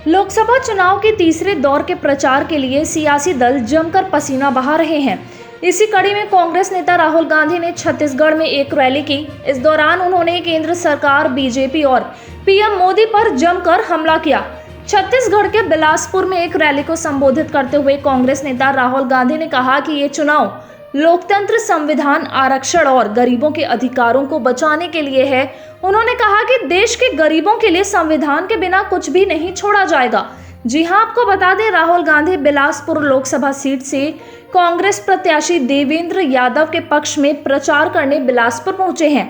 लोकसभा चुनाव के तीसरे दौर के प्रचार के लिए सियासी दल जमकर पसीना बहा रहे हैं। इसी कड़ी में कांग्रेस नेता राहुल गांधी ने छत्तीसगढ़ में एक रैली की। इस दौरान उन्होंने केंद्र सरकार, बीजेपी और पीएम मोदी पर जमकर हमला किया। छत्तीसगढ़ के बिलासपुर में एक रैली को संबोधित करते हुए कांग्रेस नेता राहुल गांधी ने कहा कि ये चुनाव लोकतंत्र, संविधान, आरक्षण और गरीबों के अधिकारों को बचाने के लिए है। उन्होंने कहा कि देश के गरीबों के लिए संविधान के बिना कुछ भी नहीं छोड़ा जाएगा। जी हां, आपको बता दें, राहुल गांधी बिलासपुर लोकसभा सीट से कांग्रेस प्रत्याशी देवेंद्र यादव के पक्ष में प्रचार करने बिलासपुर पहुंचे हैं।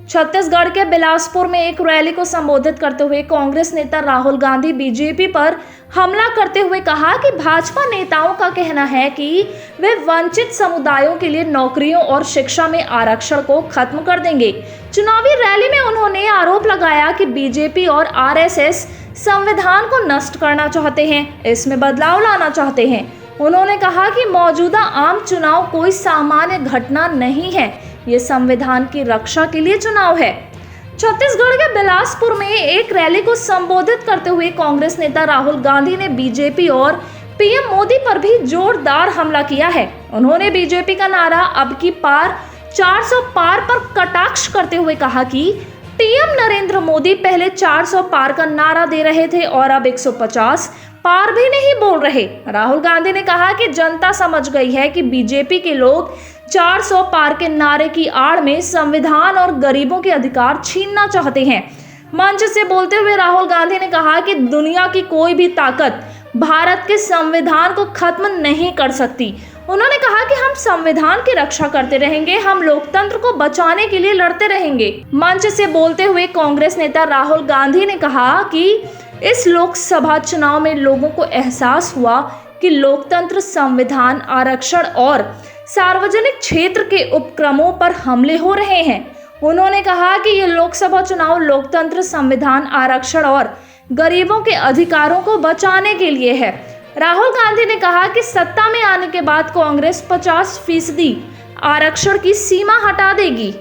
छत्तीसगढ़ के बिलासपुर में एक रैली को संबोधित करते हुए कांग्रेस नेता राहुल गांधी बीजेपी पर हमला करते हुए कहा कि भाजपा नेताओं का कहना है कि वे वंचित समुदायों के लिए नौकरियों और शिक्षा में आरक्षण को खत्म कर देंगे। चुनावी रैली में उन्होंने आरोप लगाया कि बीजेपी और आरएसएस संविधान को नष्ट करना चाहते हैं, इसमें बदलाव लाना चाहते हैं। उन्होंने कहा कि मौजूदा आम चुनाव कोई सामान्य घटना नहीं है, ये संविधान की रक्षा के लिए चुनाव है। छत्तीसगढ़ के बिलासपुर में एक रैली को संबोधित करते हुए कांग्रेस नेता राहुल गांधी ने बीजेपी और पीएम मोदी पर भी जोरदार हमला किया है। उन्होंने बीजेपी का नारा अब की पार 400 पार पर कटाक्ष करते हुए कहा कि पीएम नरेंद्र मोदी पहले 400 पार का नारा दे रहे थे और अब 150 पार भी नहीं बोल रहे। राहुल गांधी ने कहा कि जनता समझ गई है कि बीजेपी के लोग 400 पार के नारे की आड़ में संविधान और गरीबों के अधिकार छीनना चाहते हैं। मंच से बोलते हुए राहुल गांधी ने कहा कि दुनिया की कोई भी ताकत भारत के संविधान को खत्म नहीं कर सकती। उन्होंने कहा कि हम संविधान की रक्षा करते रहेंगे, हम लोकतंत्र को बचाने के लिए लड़ते रहेंगे। मंच से बोलते हुए कांग्रेस नेता राहुल गांधी ने कहा कि इस लोकसभा चुनाव में लोगों को एहसास हुआ कि लोकतंत्र, संविधान, आरक्षण और सार्वजनिक क्षेत्र के उपक्रमों पर हमले हो रहे हैं। उन्होंने कहा कि ये लोकसभा चुनाव लोकतंत्र, संविधान, आरक्षण और गरीबों के अधिकारों को बचाने के लिए है। राहुल गांधी ने कहा कि सत्ता में आने के बाद कांग्रेस 50% आरक्षण की सीमा हटा देगी।